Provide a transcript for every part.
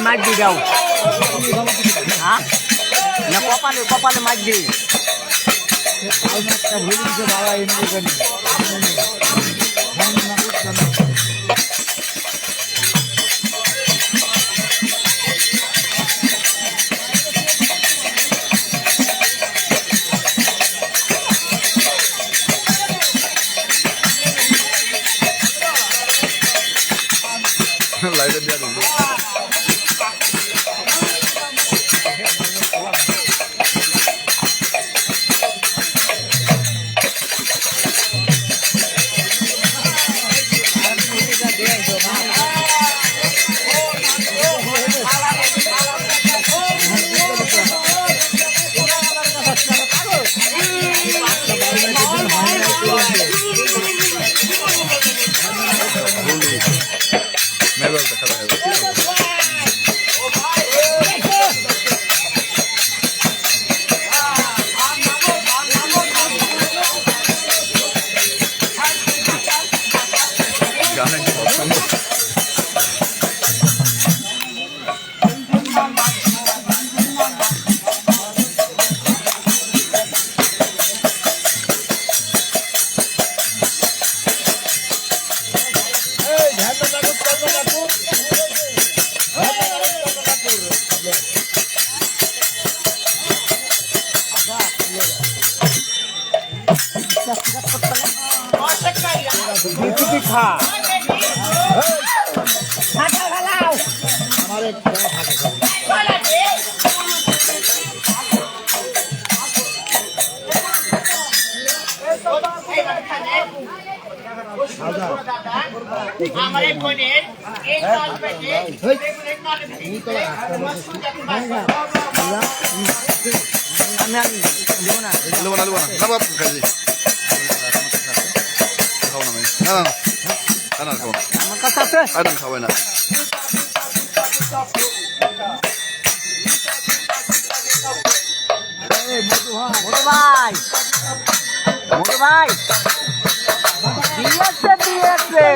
মাছ দি দাও হ্যাঁ না কপালে কপালে মাছ দি লাইটে দিয়া দিন মেরুলটা খেলা হবে গানে কি পছন্দ খাবে না মোটু ভাই দিয়েছে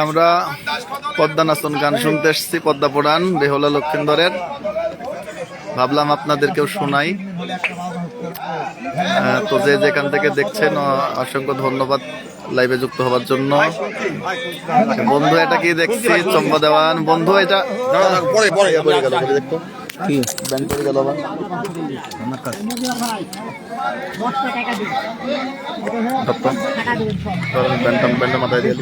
আমরা পদ্মা নাচন গান শুনতে এসেছি পদ্মা পুরাণ বেহুলা লক্ষিন্দরের। ভাবলাম আপনাদেরকেও শোনাই। তো যে যেখান থেকে দেখছেন অসংখ্য ধন্যবাদ লাইভে যুক্ত হওয়ার জন্য। বন্ধু এটা কি দেখছি চম্পা দেওয়ান বন্ধু, এটা কি ব্যাংক করে গেল আবার ব্যান্ড মাথায় দিয়ে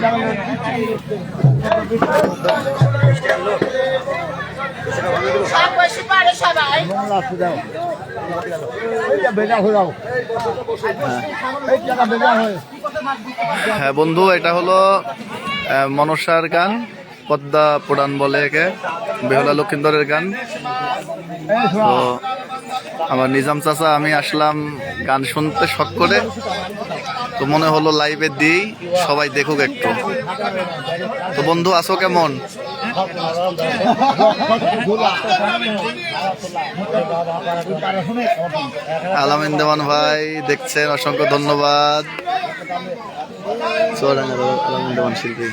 হ্যাঁ বন্ধু, এটা হলো মনসার গান, পদ্মা পুরাণ বলে একে, বেহুলা লক্ষিন্দরের গান। তো আমার নিজাম চাচা আমি আসলাম গান শুনতে শখ করে, তো মনে হলো লাইভে দিই, সবাই দেখুক একটু। তো বন্ধু আছো কেমন? আলামিন দেওয়ান ভাই দেখছেন, অসংখ্য ধন্যবাদ। আলামিন দেওয়ান শিল্পী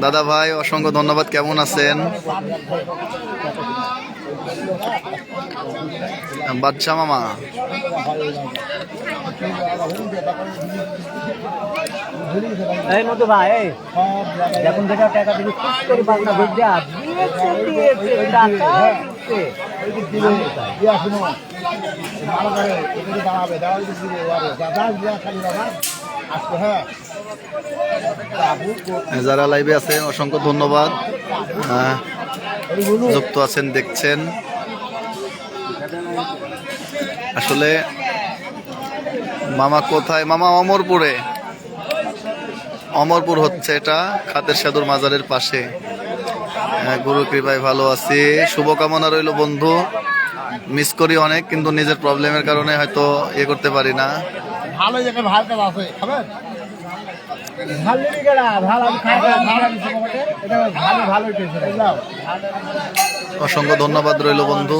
দাদা ভাই অসংখ্য ধন্যবাদ। কেমন আছেন? বাদশা মামা এই মতো ভাই যখন দেখা টাকা দিবি করে বাংলা বুঝা দিয়েছে টাকা যারা লাইভে আছেন অসংখ্য ধন্যবাদ, যুক্ত আছেন দেখছেন। আসলে মামা কোথায়? মামা অমরপুরে। অমরপুর হচ্ছে এটা, খাতের সাধুর মাজারের পাশে। গুরু কৃপায় ভালো আছি, শুভকামনা রইল বন্ধু। মিস করি অনেক, কিন্তু নিজের প্রবলেমের কারণে হয়তো ইয়ে করতে পারি না। ভালো জায়গায় ভালো আছে খাবেন অসংখ্য ধন্যবাদ রইল বন্ধু।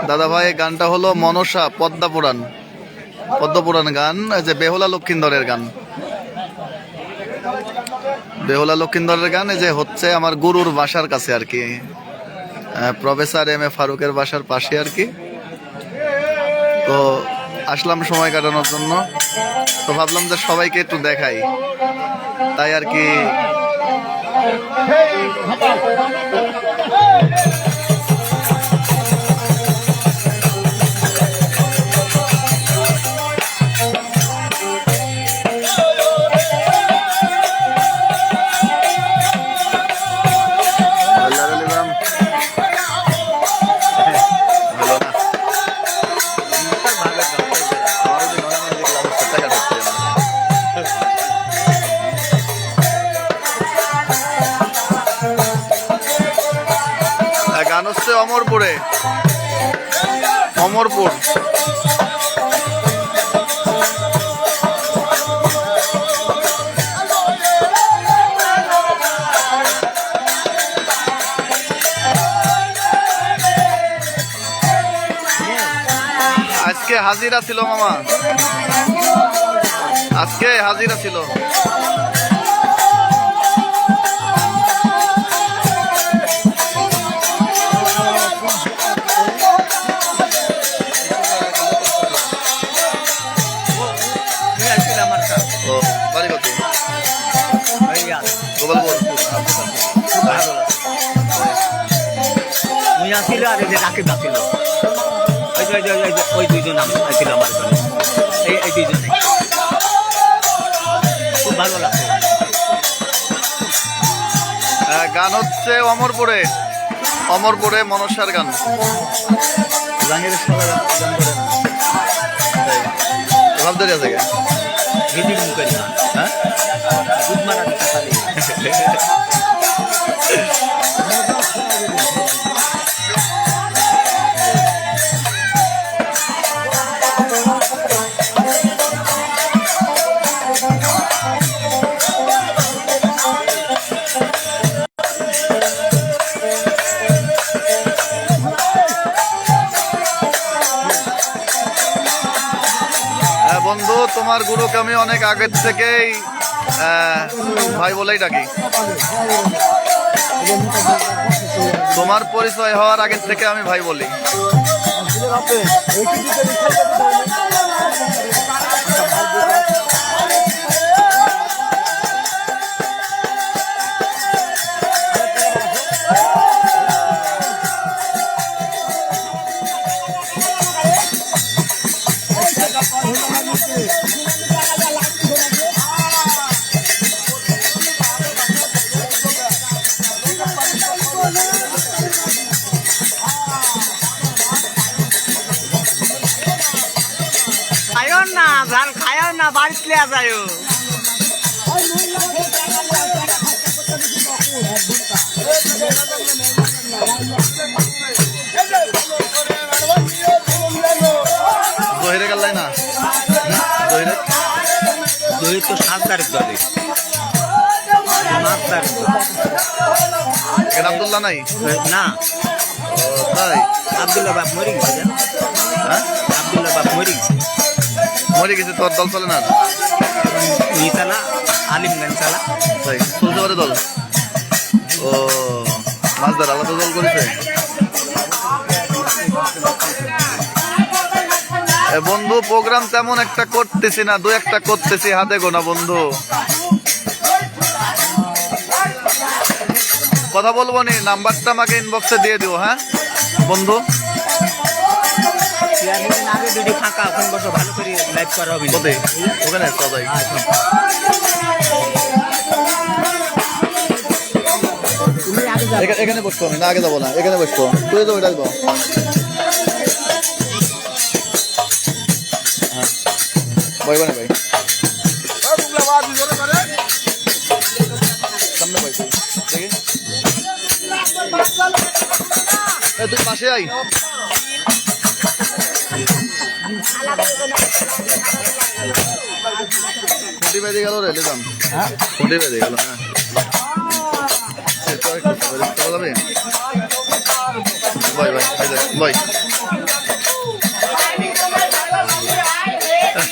দাদা ভাই গানটা হলো মনসা পদ্মা পুরাণ গান, যে বেহুলা লক্ষিন্দরের গান। বেহুলা লক্ষিন্দরের গান এই যে হচ্ছে আমার গুরুর বাসার কাছে আর কি, প্রফেসর এম.এ. ফারুকের বাসার পাশে আর কি। তো আসলাম সময় কাটানোর জন্য, তো ভাবলাম যে সবাইকে একটু দেখাই, তাই আর কি। গান হচ্ছে অমরপুর। আজকে হাজিরা ছিল মামা, আজকে হাজিরা ছিল। ছিল আর এই যে রাকিব ছিল, ওই দুইজন ছিল আমার এই দুইজনে, খুব ভালো লাগছে। গান হচ্ছে অমরপুরে মনসার গান। জাহাঙ্গীরের সবাই ভাবদারি আছে গান হিদির মুখে হ্যাঁ দুধ মারা বন্ধু, তোমার গুরুকে আমি অনেক আগের থেকেই ভাই বলেই ডাকি। তোমার পরিচয় হওয়ার আগের থেকে আমি ভাই বলি। খায়ও না ঝাল খায়ও না বাড়িতে লিয়া যায়ও জহিরে গেল না জহিরে দই তো 7 তারিখ ধরে 5 তারিখ এটা আব্দুল্লাহ নাই না তাই আব্দুল্লাহ বাপ মরে গেছে হ্যাঁ আব্দুল্লাহ বাপ মরে গেছে মরে গেছে তোর দল চলে না নিতালা আলিমগঞ্জ চালা তাই চলতে পারে দল ও মাছদার আলাদা দল করেছে বন্ধু প্রোগ্রাম তেমন একটা করতেছি না, দু একটা করতেছি হাতে গোনা বন্ধু। কথা বলবো নি, নাম্বারটা আমাকে ইনবক্সে দিয়ে দিও। হ্যাঁ বন্ধু, ফাঁকা এখন বসো, ভালো করে লাইভ করা হবে ওখানে সবাই এখানে বসবো, আমি না আগে যাবো না, এখানে বসবো, তুই তো ওইটা দেবো। ভাই বানে ভাই সামনে ভাই দেখি তুই পাশে আই। খুঁটি বেঁধে গেল রে, লেজাম খুঁটি বেঁধে গেল। হ্যাঁ যাবে ভাই ভাই ভাই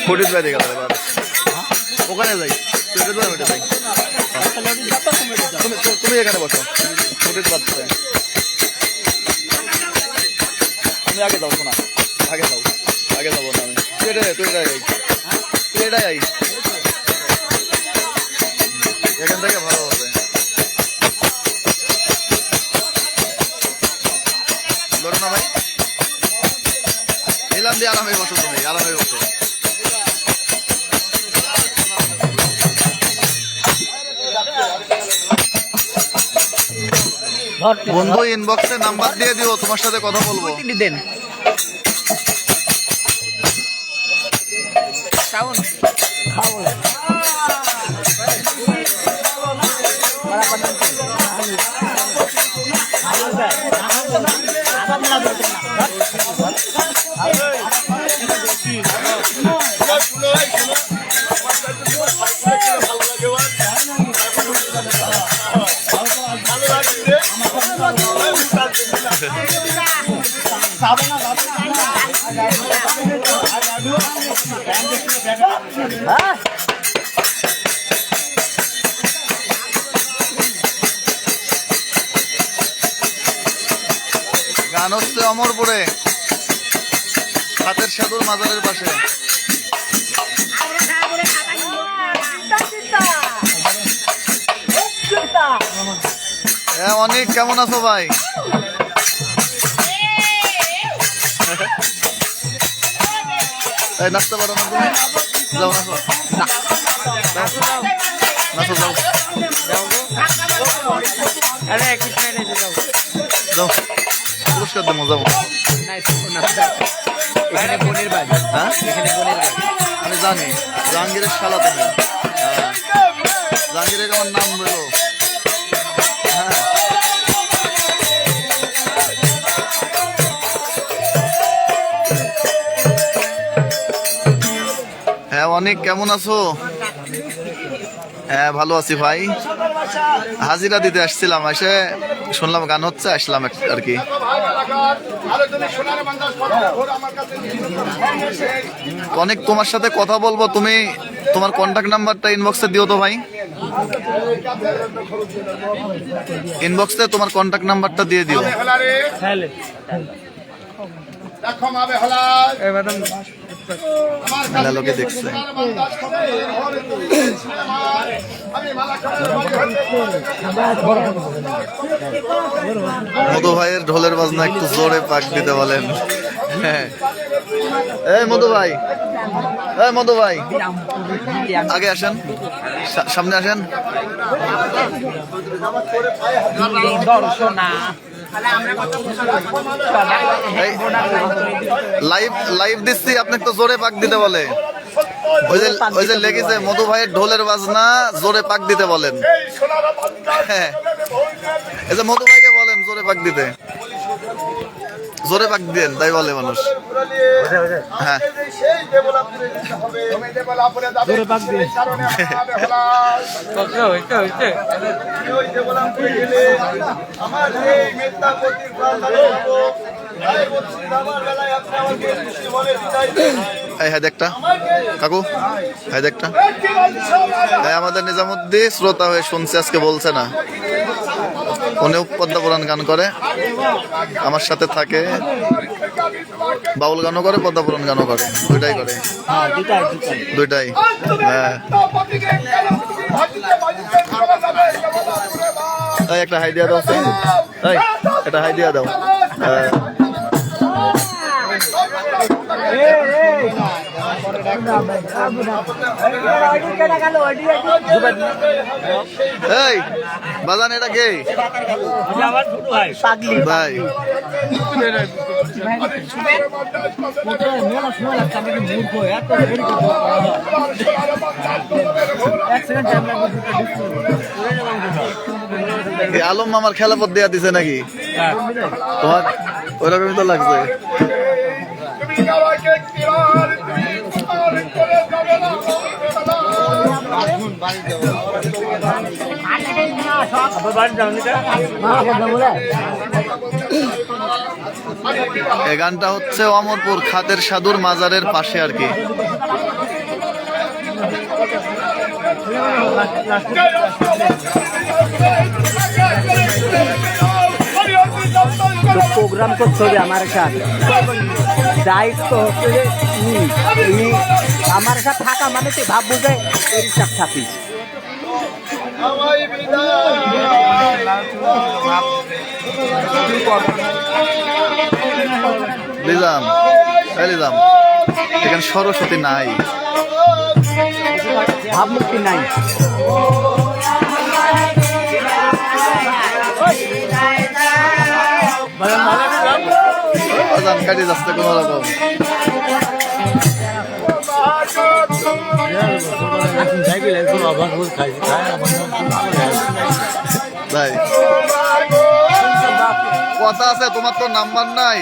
খুঁটি বেঁধে গেল এবার, ওখানে যাই যাই। তুমি এখানে বসো, খুঁটির বাচ্চা তুমি আগে যাও, শোনা আগে যাও, আগে যাবো না আমি। তুই এটাই আই, তুই এটাই আই, এখান থেকে ভালো হবে। ধরো না ভাই, নিলাম দিয়ে আরামে বসো, তুমি আরামে বসো। বন্ধু ইনবক্সে নাম্বার দিয়ে দিও, তোমার সাথে কথা বলবো। দেন গান হচ্ছে অমরপুরে, হাতের সাধুর মাজারের পাশে। হ্যাঁ অনেক, কেমন আছো ভাই? এই নাচতে পারো না তুমি? যাও নাচো, নাচো যাও যাও, পুরস্কার দেবো যাও। এখানে বোনের বাড়ি, হ্যাঁ এখানে বোনের বাড়ি। আমি জানি জাহাঙ্গীরের শালা তুমি। হ্যাঁ জাহাঙ্গীরের আমার নাম বলো। হ্যাঁ হ্যাঁ অনেক, কেমন আছো? হ্যাঁ ভালো আছি ভাই, হাজিরা দিতে আসছিলাম, এসে শুনলাম গান হচ্ছে, আসলাম আর কি। অনেক তোমার সাথে কথা বলবো, তুমি তোমার কন্ট্যাক্ট নাম্বারটা ইনবক্সে দিও তো ভাই, ইনবক্সে তোমার কন্ট্যাক্ট নাম্বারটা দিয়ে দিও। লোকে দেখছে মধু ভাইয়ের ঢোলের বাজনা একটু জোরে পাক দিতে বলেন। হ্যাঁ এই মধু ভাই, এই মধু ভাই আগে আসেন, সামনে আসেন। লাইভ দিচ্ছি, আপনি তো জোরে পাক দিতে বলে। ওই যে লেগেছে মধু ভাইয়ের ঢোলের বাজনা জোরে পাক দিতে বলেন। হ্যাঁ, এই যে মধু ভাইকে বলেন জোরে পাক দিতে, জোরে পাক দেন তাই বলে মানুষ। হ্যাঁ, জোরে পাক দিয়ে হ্যাঁ দেখটা কাকু, হ্যাঁ দেখটা আমাদের নিজামুদ্দিন শ্রোতা হয়ে শুনছে, আজকে বলছে না, উনিও পদ্মা পুরাণ গান করে, আমার সাথে থাকে, বাউল গানও করে, পদ্মা পুরাণ গানও করে, দুইটাই করে, দুইটাই। হ্যাঁ, তাই একটা হাই দিয়া দাও, তাই একটা হাই দিয়া দাও। এই বাজান এটা কে ভাই? আলম মামার খেলা পথ দেয়া দিছে নাকি তোমার? ওইরকমই তো লাগছে। এই গানটা হচ্ছে অমরপুর খাতের সাধুর মাজারের পাশে আর কি। প্রোগ্রাম করতে হবে আমার সাথে, দায়িত্ব হচ্ছে যে আমার সাথে থাকা মানে তুই ভাববো যে এর সাথে থাকিস। লিজাম, লিজাম এখানে সরস্বতী নাই, ভাবমুক্তি নাই। কাটি যাচ্ছে কোন রকম। তাই কথা আছে, তোমার তো নাম্বার নাই,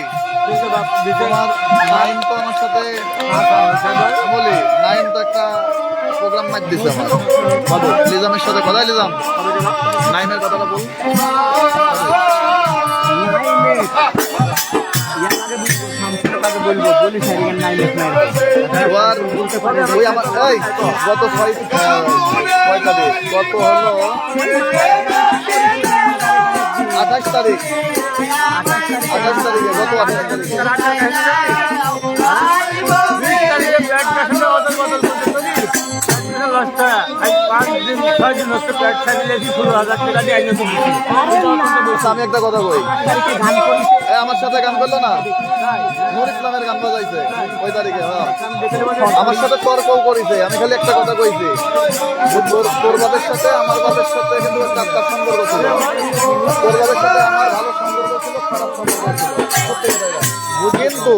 তোমার নাইন তো আমার সাথে বলি, নাইন তো একটা প্রোগ্রাম মাইক দিছে আমার লিজামের সাথে। কোথায় লিজাম? নাইনের কথাটা বল। ওই আমার এই গত 6 তারিখ, গত হলো 28 তারিখ, 28 তারিখে, গত 28 আমি একটা কথা কই, আমার সাথে গান করলো না, নুর ইসলামের গান বাজাইছে ওই তারিখে। হ্যাঁ, আমার সাথে তর্কও করেছে। আমি খালি একটা কথা কইছি, তোর বাবার সাথে আমার বাবার সাথে কিন্তু একটা সম্পর্ক ছিল, তোর বাবার সাথে আমার ভালো সম্পর্ক ছিল, খারাপ সম্পর্ক ছিল, কিন্তু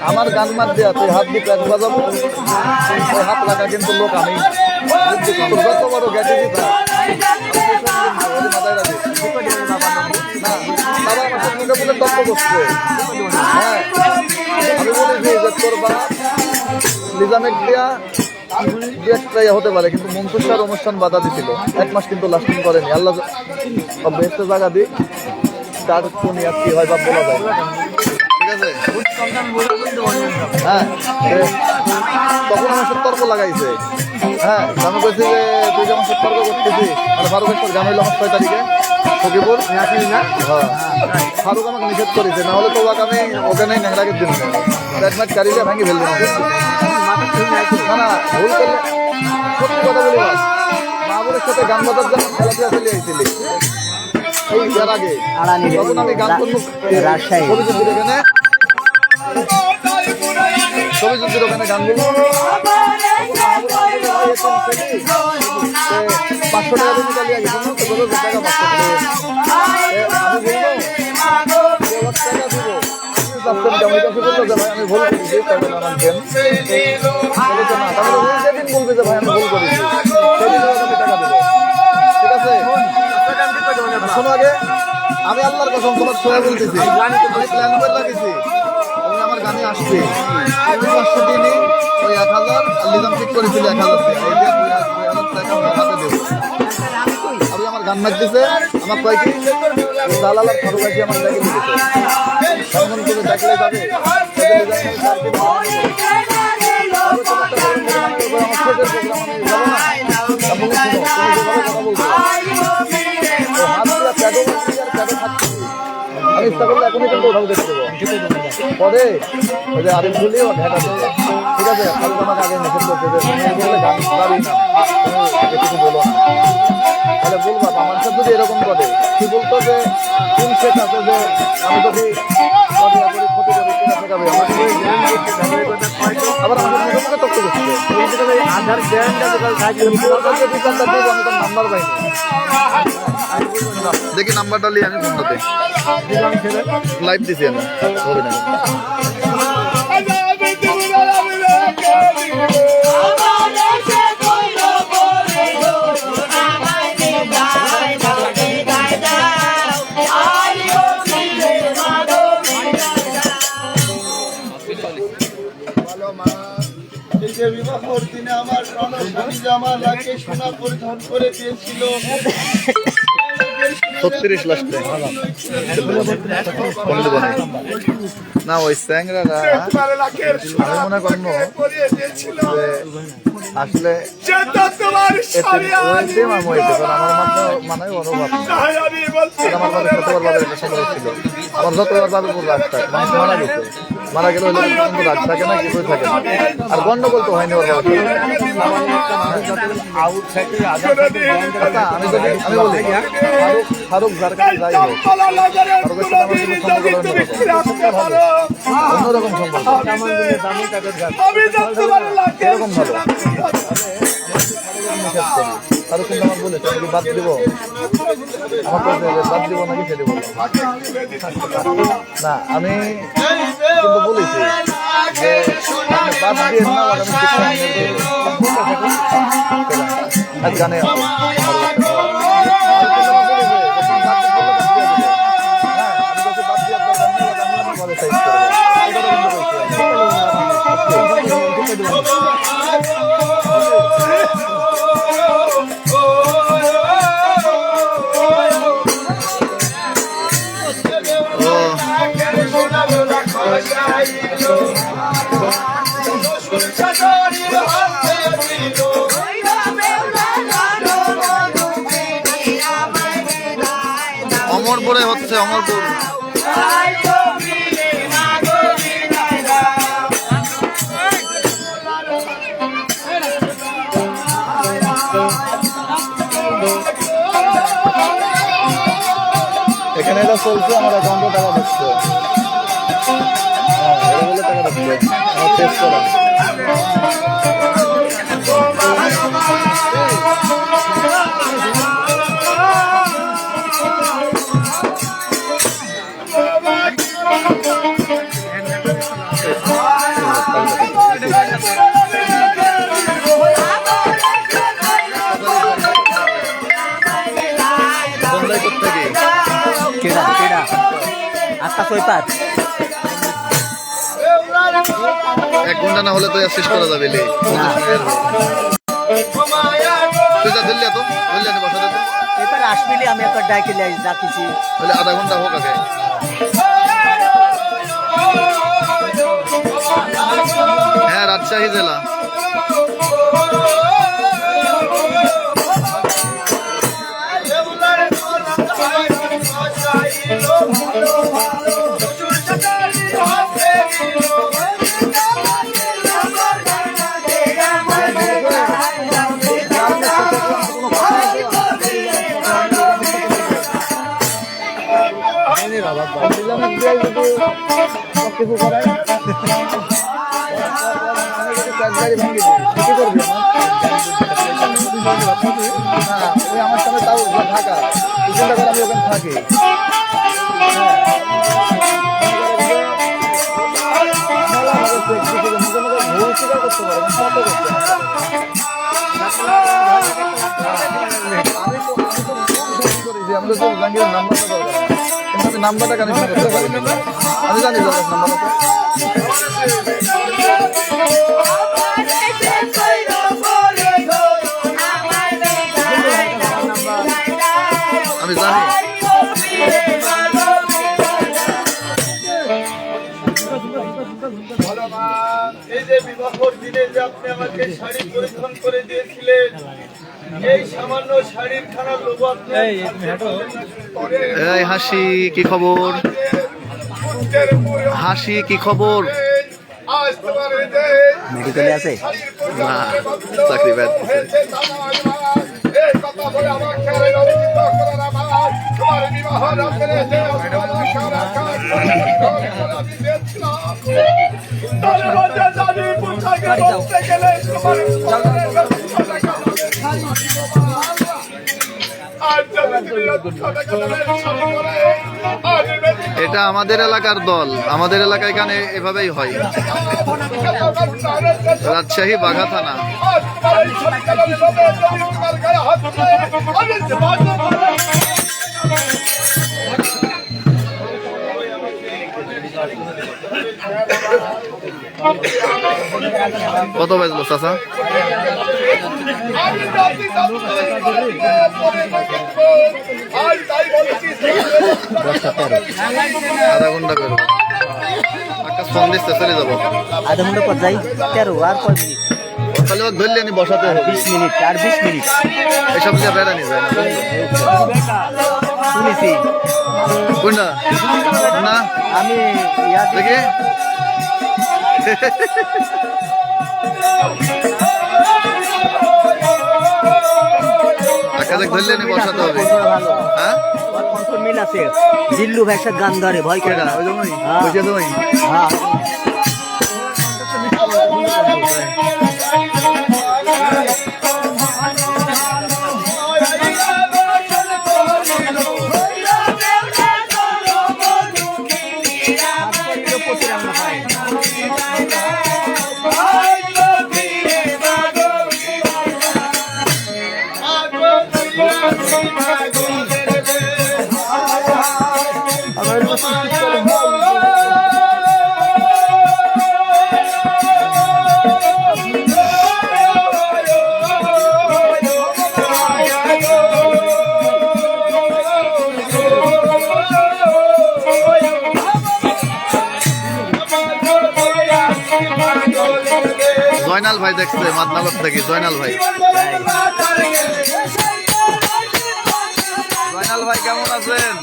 আমার গান মার দেওয়া তুই হাত দিয়ে প্যাক বাজাবো, ওই হাত লাগা কিন্তু লোক আমি। যত বড় গ্যাটি দিতা মাথায় রাখি না, বাবা আমার সাথে মুখে মুখে তর্ক করছে। হ্যাঁ, আমি বলেছি যে তোর বাপ লিজামেক দিয়া দু একটা হতে পারে, কিন্তু মন্তুষার অনুষ্ঠান বাধা দিছিল, 1 মাস কিন্তু লাস্টিং করেনি। আল্লাহ সব বেস্ট জায়গা দিই, তার কোন কি হয় বাপ বলা যায়, ঠিক আছে? হ্যাঁ, তখন আমার সাথে তর্ক লাগাইছে। হ্যাঁ, আমি বলছি যে তুই যেমন সাথে তর্ক করতেছি, মানে ফারুকের গান হইলো আমার 6 তারিখে সখীপুর। হ্যাঁ, ফারুক আমাকে নিষেধ করেছে, না হলে তো আমি ওখানে ন্যাংরাকে দিন ব্যাটম্যাট কারিলে ভাঙি ফেলবে না। না ভুল করলে সত্যি কথা বলি, বাবুরের সাথে গান বাজার যখন খেলাধুলা চলে আইছিলি এই এর আগে, তখন আমি গান করবো কবিযুদ্ধের ওখানে, কবিযুদ্ধের ওখানে গান বলবো 500 টাকা দিয়ে চালিয়ে গেছে, তো বলো যে টাকা 500 টাকা আমি বলবো 10 লাখ টাকা দিব, চাচ্ছেন কেমন কাছে বললো যে ভাই আমি ভুল করেছি তাহলে আমার দেন তাহলে তো না তাহলে ওই যেদিন বলবে যে ভাই আমি ভুল করেছি সেদিন আমি টাকা দেবো ঠিক আছে শোনো আগে আমি আল্লাহর কসম তোমার ছোঁয়া বলতেছি আমি প্ল্যান করে রাখেছি আমি আমার গানে আসছি আমি 500 দিনই ওই 1000 আর নিজাম ঠিক করেছিল 1000 দিয়ে এই যে 2000 টাকা আমার হাতে দেবো আমি আমার গান মারতেছে আমার কয় কি জালাল আর ফারুক ভাই আমার দেখে দিতেছে তখন তুমি দেখলে যাবে আমি ইচ্ছা করলে এখনই কিন্তু ওঠাও দেখতে দেবো পরে ওই যে আরিফ বলি ও ঢেকাতে ঠিক আছে ফারুক আমাকে আগে মেসেজ করতে বললে গান পারি না কিছু বলো না তাহলে বলবা আমার সাথে যদি এরকম করে কি বলতো যে কোন শেখ আছে যে আমি যদি ক্ষতি করি কিনা ঠেকাবে আবার আমাদের মুখে তথ্য করছে আধার নাম্বার পাইনি দেখি নাম্বারটা নিয়ে আমি ফোনটাতে লাইভ দিছি আমি হবে না বিবাহর দিনে আমার প্রাণস্বামী জামালাকে সোনা পরিধান করে দিয়েছিল 36 লাস্টে না ওই স্যাংরারা আমি মনে করবো যে আসলে মানে অনুভব আমার বাবা যতবার বাবা এটা সম্ভব ছিল আমার যতবার বাবা পুরো রাস্তা মারা গেছে মারা গেলে ওই কিন্তু রাগ থাকে না কিছুই থাকে না আর গন্ডগোল তো হয়নি ওর বাবা আমি যদি আমি বলি ফারুক যার কাছে যাই হোক ফারুকের সাথে আমার কোনো সম্পর্ক অন্যরকম সম্পর্ক এরকম ভালো ফারুক কিন্তু আমার বলেছে আমি বাদ দিব আমার বাদ দিব নাকি ছেড়ে বলবো না আমি কিন্তু বলেছি যে বাদ দিয়ে না আমি গানে অমরপুরে হচ্ছে অমরপুর এখানে এটা চলছে আমার অ্যাকাউন্টে টাকা ঢুকছে হ্যাঁ এটা বলে টাকা ঢুকছে আমার টেস্ট করা কেডা কেডা আটটা 6-5 1 ঘন্টা না হলে তো শেষ করা যাবে তুই যা দিল্লি তো দিল্লি আনি বসাতে তো এবার আসবিলি আমি একটা ডাইকে ডাকিছি তাহলে আধা ঘন্টা হোক আগে হ্যাঁ রাজশাহী জেলা কিছু করায় আমার সামনে তাও ঢাকা আমি ওখানে থাকি নাম্বারটা কানেকশন করতে পারি আমি জানি নাম্বারটা আমি জানি এই যে বিবাহর দিনে যে আপনি আমাকে শাড়ি পরিধান করে দিয়েছিলেন, এই সামান্য শাড়ির খানার লোভ আপনি এই হাসি কি খবর? হাসি কি খবর? আজ তোমার এই যে মেডিকেলে আছে না চাকরি ব্যাট এই কথা বলে আমার খেয়ালে অভিযুক্ত করার আমার তোমার বিবাহ রাতের যে আমি দিয়েছিলাম তার মধ্যে জানি পোশাকে বলতে গেলে তোমার এটা আমাদের এলাকার দল, আমাদের এলাকায় এখানে এভাবেই হয়। রাজশাহী বাঘা থানা। কত বাজলো চাচা? আধা ঘন্টা করবো, একটা ফোন দিচ্ছে চলে যাবো। আধা ঘন্টা পর যাই 13 আর 5 মিনিট তাহলে ও ধরলে নি বসাতে হবে 20 মিনিট আর 20 মিনিট এসব দিয়ে বেড়ানি যায় না শুনেছি কোনটা না আমি ইয়া দেখি একাধিক ধরলে নি বসাতে হবে। ভালো হ্যাঁ কণ্ঠ মিল আছে জিল্লু ভাই একটা গান ধরে ভয় করে না ওই জন্যই হ্যাঁ। বুঝে দেবই হ্যাঁ জয়নাল ভাই দেখছে মাদনালক থেকে জয়নাল ভাই। জয়নাল ভাই কেমন আছেন?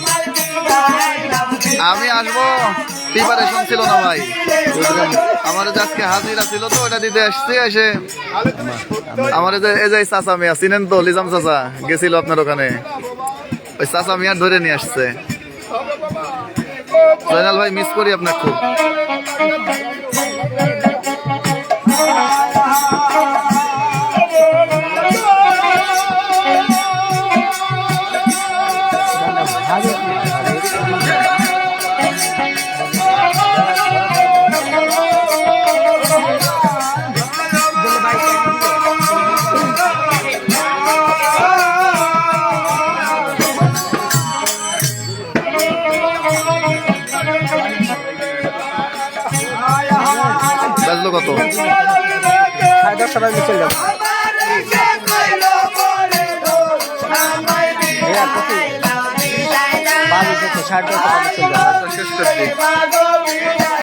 আমি আসবো, প্রিপারেশন ছিল না ভাই, আমার যে আজকে হাজিরা ছিল তো ওটা দিতে আসছি। এসে আমার এই যে চাচা মিয়া চিনেন তো, লিজাম চাচা গেছিল আপনার ওখানে, ওই চাচা মিয়া ধরে নিয়ে আসছে। জয়নাল ভাই মিস করি আপনার খুব। বাজলো কত? 10:30 বাজে চলে যাবো। বাজে 10:30 বাজে চলে যাবো। শেষ করছি।